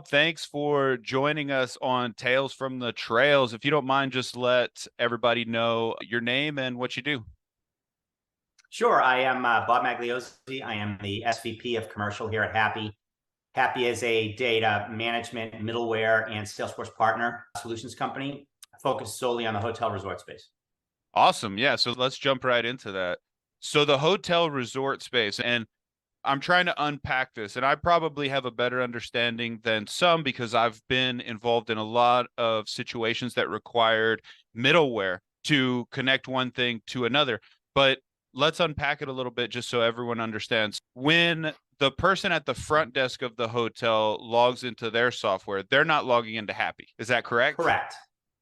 Rob, thanks for joining us on Tales from the Trails. If you don't mind, just let everybody know your name and what you do. Sure. I am Bob Magliozzi. I am the SVP of Commercial here at Hapi. Hapi is a data management, middleware, and Salesforce partner solutions company focused solely on the hotel resort space. Awesome. Yeah, so let's jump right into that. So the hotel resort space, and I'm trying to unpack this, and I probably have a better understanding than some because I've been involved in a lot of situations that required middleware to connect one thing to another. But let's unpack it a little bit just so everyone understands. When the person at the front desk of the hotel logs into their software, they're not logging into Happy. Is that correct? Correct.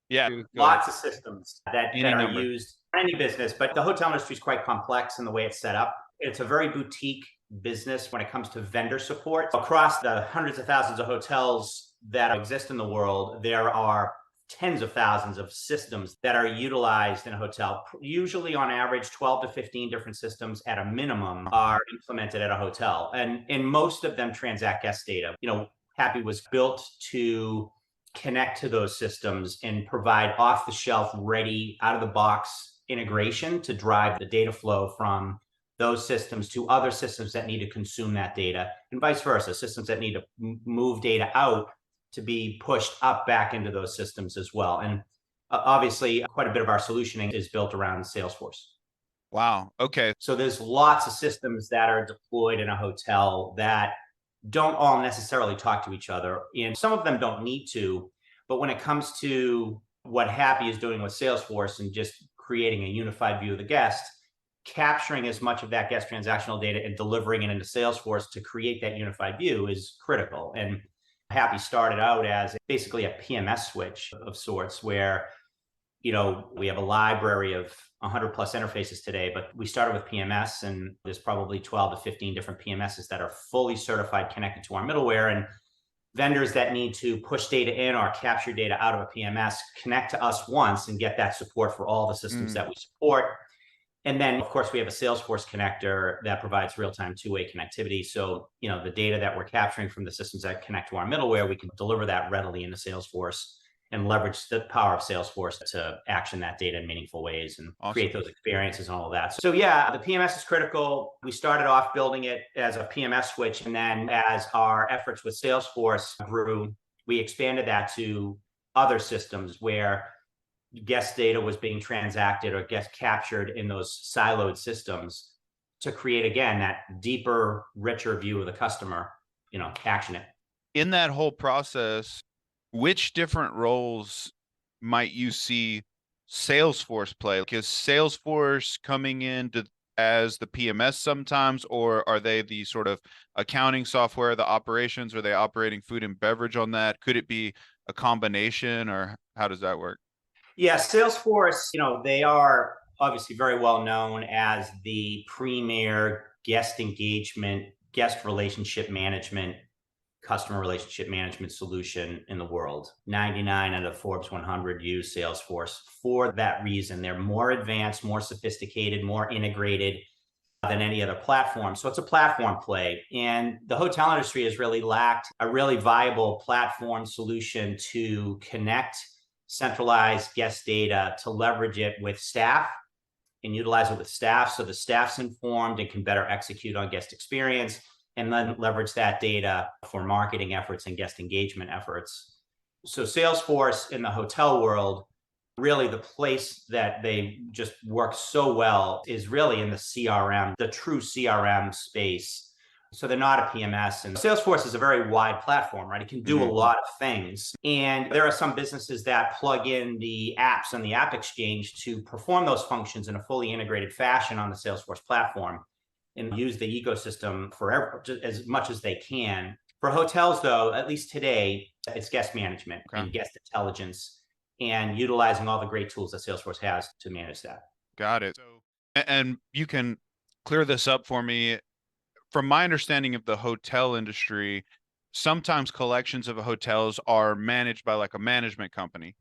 Yeah, go ahead. Lots of systems that Any are number. used for any business, but the hotel industry is quite complex in the way it's set up. It's a very boutique business when it comes to vendor support. Across the hundreds of thousands of hotels that exist in the world, there are tens of thousands of systems that are utilized in a hotel. Usually, on average, 12 to 15 different systems at a minimum are implemented at a hotel. And most of them transact guest data. Happy was built to connect to those systems and provide off the shelf, ready, out of the box integration to drive the data flow from those systems to other systems that need to consume that data, and vice versa, systems that need to move data out to be pushed up back into those systems as well. And obviously, quite a bit of our solutioning is built around Salesforce. Wow. Okay. So there's lots of systems that are deployed in a hotel that don't all necessarily talk to each other. And some of them don't need to. But when it comes to what Happy is doing with Salesforce and just creating a unified view of the guest, capturing as much of that guest transactional data and delivering it into Salesforce to create that unified view is critical. And Happy started out as basically a PMS switch of sorts, where we have a library of 100 plus interfaces today, but we started with PMS, and there's probably 12 to 15 different PMSs that are fully certified, connected to our middleware. And vendors that need to push data in or capture data out of a PMS connect to us once and get that support for all the systems that we support. And then, of course, we have a Salesforce connector that provides real-time two-way connectivity. So, the data that we're capturing from the systems that connect to our middleware, we can deliver that readily into Salesforce and leverage the power of Salesforce to action that data in meaningful ways and Awesome. create those experiences and all of that. So yeah, the PMS is critical. We started off building it as a PMS switch. And then as our efforts with Salesforce grew, we expanded that to other systems where guest data was being transacted or guest captured in those siloed systems to create, again, that deeper, richer view of the customer, action it. In that whole process, which different roles might you see Salesforce play? Like, is Salesforce coming in as the PMS sometimes, or are they the sort of accounting software, the operations? Are they operating food and beverage on that? Could it be a combination, or how does that work? Yeah, Salesforce, they are obviously very well known as the premier guest engagement, guest relationship management, customer relationship management solution in the world. 99 out of Forbes 100 use Salesforce for that reason. They're more advanced, more sophisticated, more integrated than any other platform. So it's a platform play. And the hotel industry has really lacked a really viable platform solution to connect centralized guest data, to leverage it with staff and utilize it with staff so the staff's informed and can better execute on guest experience, and then leverage that data for marketing efforts and guest engagement efforts. So Salesforce in the hotel world, really the place that they just work so well is really in the CRM, the true CRM space. So they're not a PMS, and Salesforce is a very wide platform, right? It can do a lot of things. And there are some businesses that plug in the apps on the App Exchange to perform those functions in a fully integrated fashion on the Salesforce platform and use the ecosystem for as much as they can. For hotels, though, at least today, it's guest management and guest intelligence and utilizing all the great tools that Salesforce has to manage that. Got it. So, and you can clear this up for me. From my understanding of the hotel industry, sometimes collections of hotels are managed by like a management company.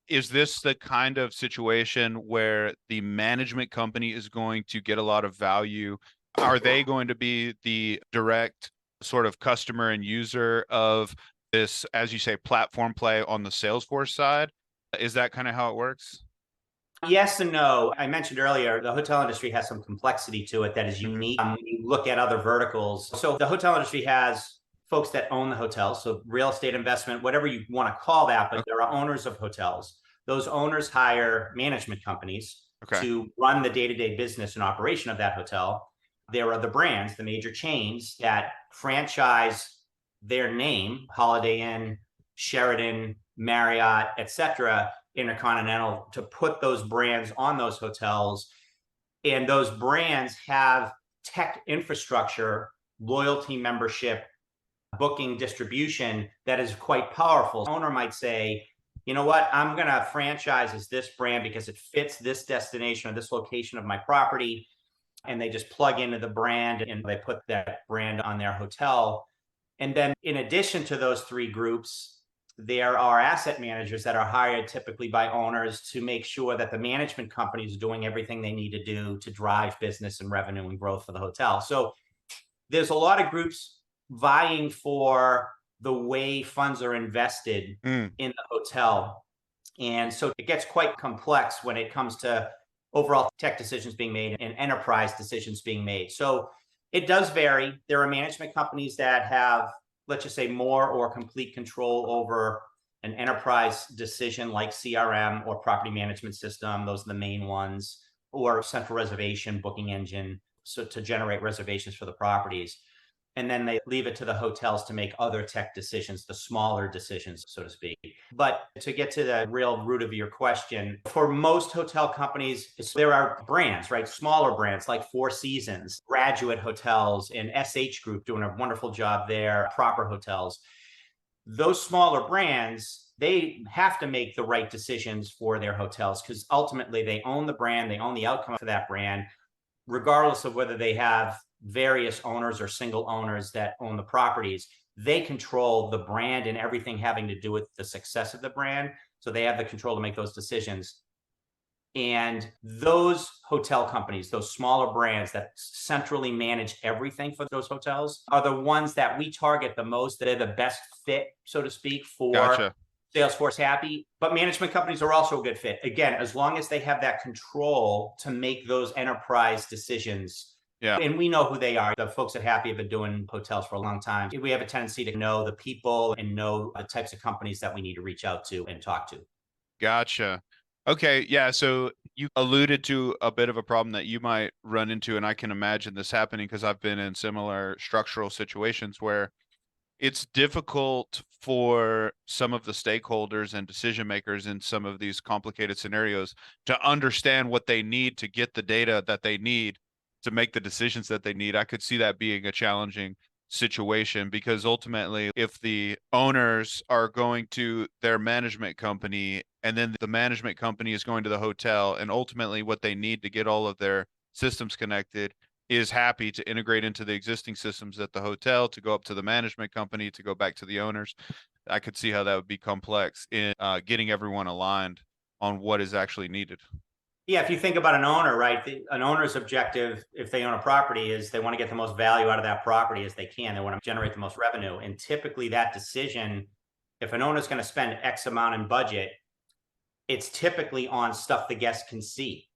Is this the kind of situation where the management company is going to get a lot of value? Are they going to be the direct sort of customer and user of this, as you say, platform play on the Salesforce side. Is that kind of how it works? Yes and no. I mentioned earlier, the hotel industry has some complexity to it that is Mhm. unique when you look at other verticals. So the hotel industry has folks that own the hotels, so real estate investment, whatever you want to call that, but Okay. there are owners of hotels. Those owners hire management companies Okay. to run the day-to-day business and operation of that hotel. There are the brands, the major chains that franchise their name, Holiday Inn, Sheraton, Marriott, etc., Intercontinental, to put those brands on those hotels. And those brands have tech infrastructure, loyalty membership, booking distribution that is quite powerful. The owner might say, you know what, I'm going to franchise as this brand because it fits this destination or this location of my property. And they just plug into the brand and they put that brand on their hotel. And then in addition to those three groups, there are asset managers that are hired typically by owners to make sure that the management company is doing everything they need to do to drive business and revenue and growth for the hotel. So there's a lot of groups vying for the way funds are invested Mm, in the hotel. And so it gets quite complex when it comes to overall tech decisions being made and enterprise decisions being made. So it does vary. There are management companies that have, let's just say, more or complete control over an enterprise decision like CRM or property management system. Those are the main ones, or central reservation booking engine. So to generate reservations for the properties. And then they leave it to the hotels to make other tech decisions, the smaller decisions, so to speak. But to get to the real root of your question, for most hotel companies, there are brands, right? Smaller brands like Four Seasons, Graduate Hotels, and SH Group doing a wonderful job there, Proper Hotels. Those smaller brands, they have to make the right decisions for their hotels because ultimately they own the brand, they own the outcome for that brand, regardless of whether they have various owners or single owners that own the properties. They control the brand and everything having to do with the success of the brand. So they have the control to make those decisions. And those hotel companies, those smaller brands that centrally manage everything for those hotels, are the ones that we target the most, that are the best fit, so to speak, for gotcha. Salesforce Hapi. But management companies are also a good fit. Again, as long as they have that control to make those enterprise decisions. Yeah. And we know who they are. The folks at Hapi have been doing hotels for a long time. We have a tendency to know the people and know the types of companies that we need to reach out to and talk to. Gotcha. Okay, yeah, so you alluded to a bit of a problem that you might run into, and I can imagine this happening because I've been in similar structural situations where it's difficult for some of the stakeholders and decision makers in some of these complicated scenarios to understand what they need to get the data that they need to make the decisions that they need. I could see that being a challenging situation because ultimately, if the owners are going to their management company and then the management company is going to the hotel, and ultimately what they need to get all of their systems connected is Hapi to integrate into the existing systems at the hotel, to go up to the management company, to go back to the owners. I could see how that would be complex in getting everyone aligned on what is actually needed. Yeah, if you think about an owner, right? An owner's objective, if they own a property, is they want to get the most value out of that property as they can. They want to generate the most revenue. And typically, that decision, if an owner's going to spend X amount in budget, it's typically on stuff the guests can see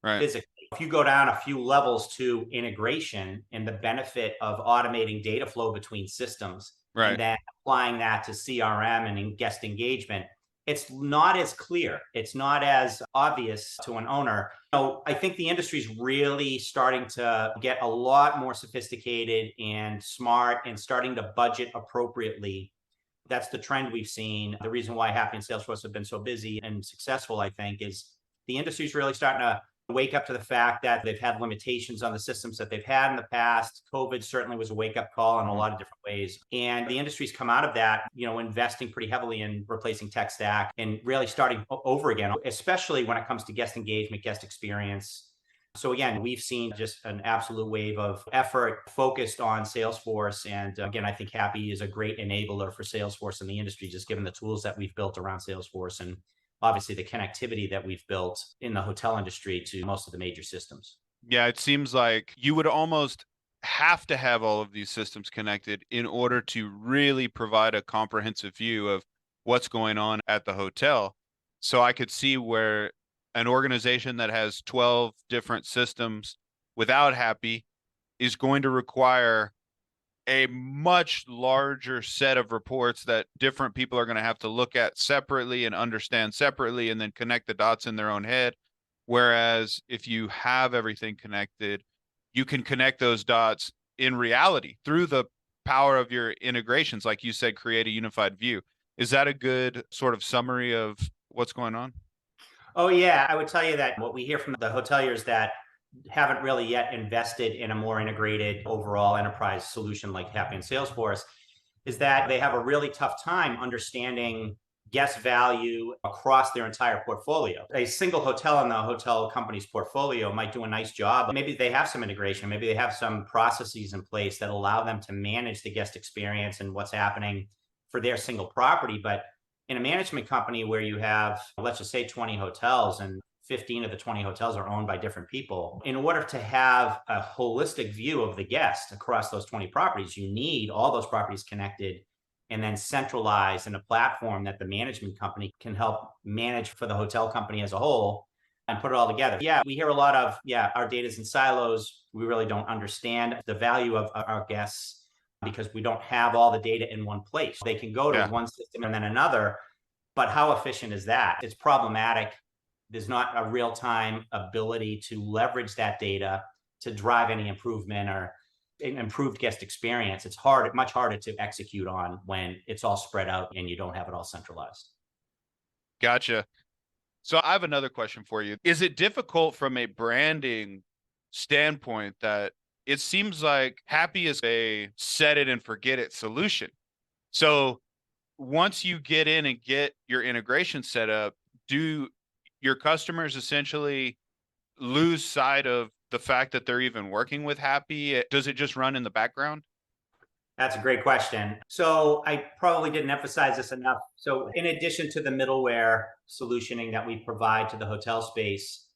Right. physically. If you go down a few levels to integration and the benefit of automating data flow between systems and Right. then applying that to CRM and in guest engagement, it's not as clear. It's not as obvious to an owner. So I think the industry is really starting to get a lot more sophisticated and smart and starting to budget appropriately. That's the trend we've seen. The reason why Hapi and Salesforce have been so busy and successful, I think, is the industry is really starting to wake up to the fact that they've had limitations on the systems that they've had in the past. COVID certainly was a wake up call in a Mhm. lot of different ways. And the industry's come out of that, investing pretty heavily in replacing tech stack and really starting over again, especially when it comes to guest engagement, guest experience. So again, we've seen just an absolute wave of effort focused on Salesforce. And again, I think Hapi is a great enabler for Salesforce in the industry, just given the tools that we've built around Salesforce and obviously the connectivity that we've built in the hotel industry to most of the major systems. Yeah, it seems like you would almost have to have all of these systems connected in order to really provide a comprehensive view of what's going on at the hotel. So I could see where an organization that has 12 different systems without Happy is going to require a much larger set of reports that different people are going to have to look at separately and understand separately and then connect the dots in their own head. Whereas if you have everything connected, you can connect those dots in reality through the power of your integrations. Like you said, create a unified view. Is that a good sort of summary of what's going on? Oh, yeah. I would tell you that what we hear from the hoteliers that haven't really yet invested in a more integrated overall enterprise solution like Hapi and Salesforce is that they have a really tough time understanding guest value across their entire portfolio. A single hotel in the hotel company's portfolio might do a nice job. Maybe they have some integration, maybe they have some processes in place that allow them to manage the guest experience and what's happening for their single property. But in a management company where you have, let's just say, 20 hotels and 15 of the 20 hotels are owned by different people, in order to have a holistic view of the guest across those 20 properties, you need all those properties connected and then centralized in a platform that the management company can help manage for the hotel company as a whole and put it all together. Yeah, we hear a lot of, yeah, our data's in silos. We really don't understand the value of our guests because we don't have all the data in one place. They can go to Yeah. one system and then another, but how efficient is that? It's problematic. There's not a real-time ability to leverage that data to drive any improvement or an improved guest experience. It's hard, much harder to execute on when it's all spread out and you don't have it all centralized. Gotcha. So I have another question for you. Is it difficult from a branding standpoint that it seems like Happy is a set it and forget it solution? So once you get in and get your integration set up, do your customers essentially lose sight of the fact that they're even working with Happy? Does it just run in the background? That's a great question. So I probably didn't emphasize this enough. So in addition to the middleware solutioning that we provide to the hotel space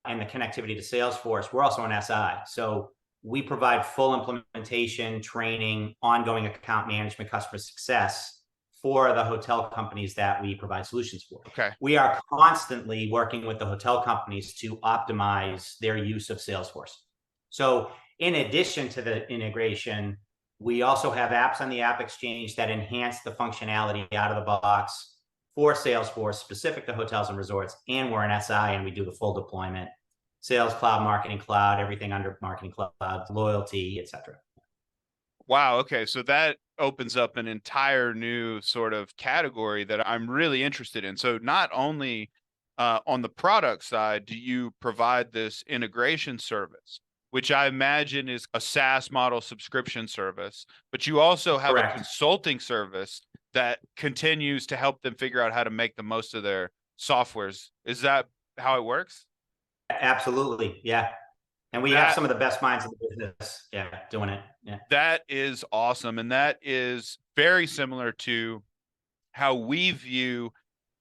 and the connectivity to Salesforce, we're also an SI. So we provide full implementation, training, ongoing account management, customer success for the hotel companies that we provide solutions for. Okay. We are constantly working with the hotel companies to optimize their use of Salesforce. So in addition to the integration, we also have apps on the App Exchange that enhance the functionality out of the box for Salesforce specific to hotels and resorts. And we're an SI and we do the full deployment, Sales Cloud, Marketing Cloud, everything under Marketing Cloud, loyalty, etc. Wow. Okay. So that opens up an entire new sort of category that I'm really interested in. So not only on the product side do you provide this integration service, which I imagine is a SaaS model subscription service, but you also have a Correct. consulting service that continues to help them figure out how to make the most of their softwares. Is that how it works? Absolutely. Yeah. And we have That some of the best minds in the business. Yeah. Doing it. Yeah. that is awesome. And that is very similar to how we view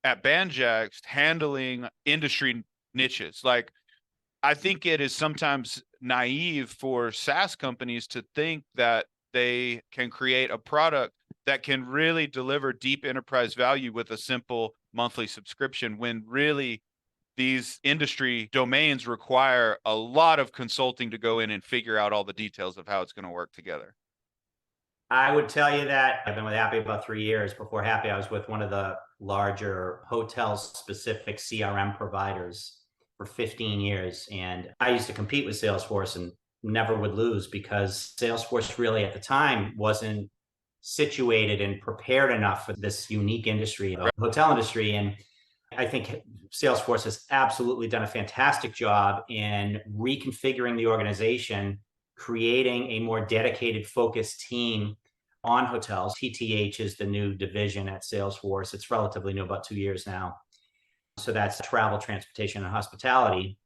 at Banjaxed handling industry niches. Like, I think it is sometimes naive for SaaS companies to think that they can create a product that can really deliver deep enterprise value with a simple monthly subscription when really these industry domains require a lot of consulting to go in and figure out all the details of how it's going to work together. I would tell you that I've been with Happy about 3 years. Before Happy, I was with one of the larger hotel specific CRM providers for 15 years. And I used to compete with Salesforce and never would lose because Salesforce really at the time wasn't situated and prepared enough for this unique industry, the hotel industry. And I think Salesforce has absolutely done a fantastic job in reconfiguring the organization, creating a more dedicated, focused team on hotels. TTH is the new division at Salesforce. It's relatively new, about 2 years now. So that's travel, transportation, and hospitality.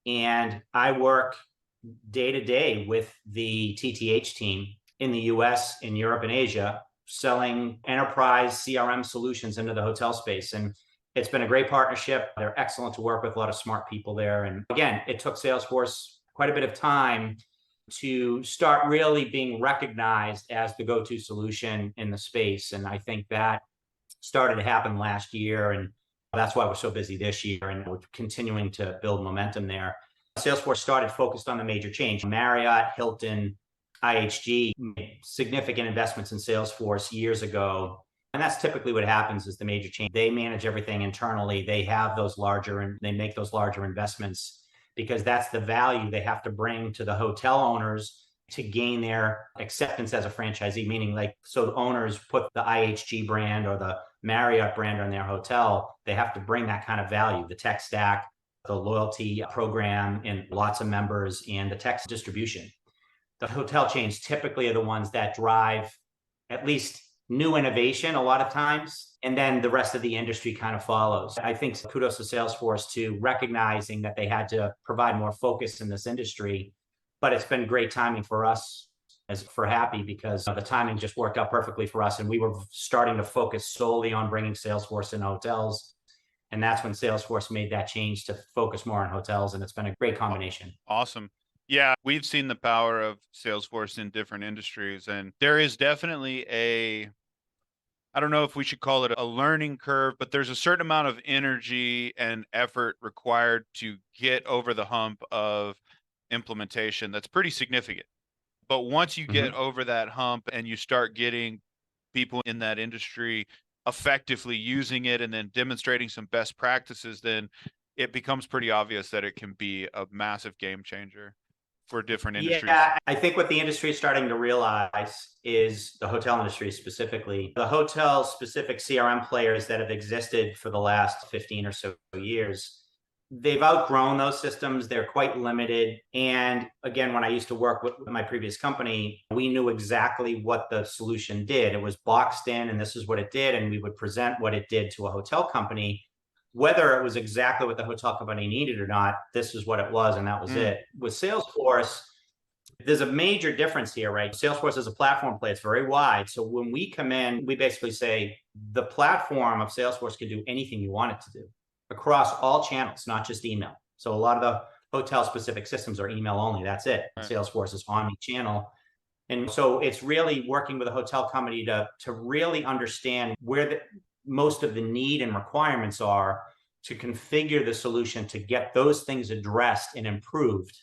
And I work day to day with the TTH team in the US, in Europe, and Asia, selling enterprise CRM solutions into the hotel space. And it's been a great partnership. They're excellent to work with, a lot of smart people there. And again, it took Salesforce quite a bit of time to start really being recognized as the go-to solution in the space. And I think that started to happen last year. And that's why we're so busy this year. And we're continuing to build momentum there. Salesforce started focused on the major change. Marriott, Hilton, IHG made significant investments in Salesforce years ago. And that's typically what happens is the major change. They manage everything internally. They have those larger and they make those larger investments because that's the value they have to bring to the hotel owners to gain their acceptance as a franchisee, meaning like, so owners put the IHG brand or the Marriott brand on their hotel, they have to bring that kind of value, the tech stack, the loyalty program, and lots of members, and the tech distribution. The hotel chains typically are the ones that drive at least new innovation a lot of times, and then the rest of the industry kind of follows. I think kudos to Salesforce to recognizing that they had to provide more focus in this industry, but it's been great timing for us as for Hapi because the timing just worked out perfectly for us, and we were starting to focus solely on bringing Salesforce in hotels. And that's when Salesforce made that change to focus more on hotels, and it's been a great combination. Awesome. Yeah, we've seen the power of Salesforce in different industries, and there is definitely I don't know if we should call it a learning curve, but there's a certain amount of energy and effort required to get over the hump of implementation that's pretty significant. But once you get over that hump and you start getting people in that industry effectively using it and then demonstrating some best practices, then it becomes pretty obvious that it can be a massive game changer for different industries. Yeah, I think what the industry is starting to realize is the hotel industry specifically, the hotel specific CRM players that have existed for the last 15 or so years. They've outgrown those systems. They're quite limited. And again, when I used to work with my previous company, we knew exactly what the solution did. It was boxed in, and this is what it did. And we would present what it did to a hotel company. Whether it was exactly what the hotel company needed or not, this is what it was, and that was it. With Salesforce, there's a major difference here, right? Salesforce is a platform play. It's very wide. So when we come in, we basically say the platform of Salesforce can do anything you want it to do across all channels, not just email. So a lot of the hotel-specific systems are email only. That's it. Right. Salesforce is omni-channel. And so it's really working with a hotel company to really understand where most of the need and requirements are to configure the solution to get those things addressed and improved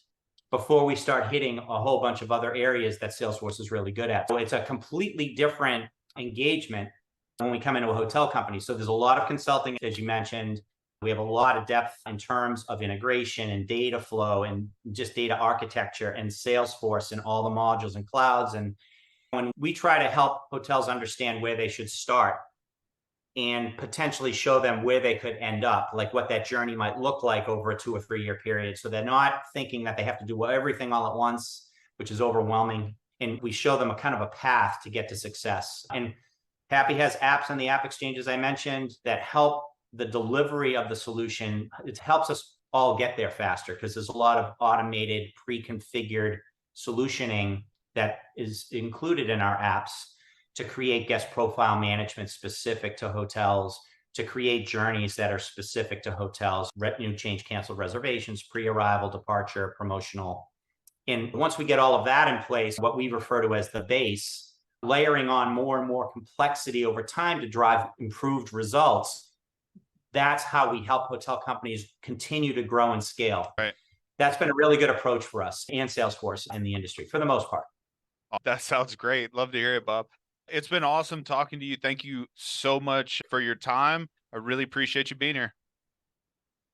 before we start hitting a whole bunch of other areas that Salesforce is really good at. So it's a completely different engagement when we come into a hotel company. So there's a lot of consulting, as you mentioned. We have a lot of depth in terms of integration and data flow and just data architecture and Salesforce and all the modules and clouds. And when we try to help hotels understand where they should start and potentially show them where they could end up, like what that journey might look like over a 2 or 3 year period. So they're not thinking that they have to do everything all at once, which is overwhelming. And we show them a kind of a path to get to success. And Hapi has apps on the App Exchange, as I mentioned, that help the delivery of the solution. It helps us all get there faster because there's a lot of automated, pre-configured solutioning that is included in our apps to create guest profile management specific to hotels, to create journeys that are specific to hotels, new, change, cancel reservations, pre-arrival, departure, promotional. And once we get all of that in place, what we refer to as the base, layering on more and more complexity over time to drive improved results, that's how we help hotel companies continue to grow and scale. Right. That's been a really good approach for us and Salesforce in the industry for the most part. Oh, that sounds great. Love to hear it, Bob. It's been awesome talking to you. Thank you so much for your time. I really appreciate you being here.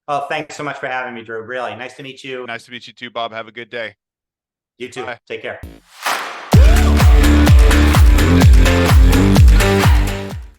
Oh, thanks so much for having me, Drew. Really nice to meet you. Nice to meet you too, Bob. Have a good day. You too. Bye. Take care.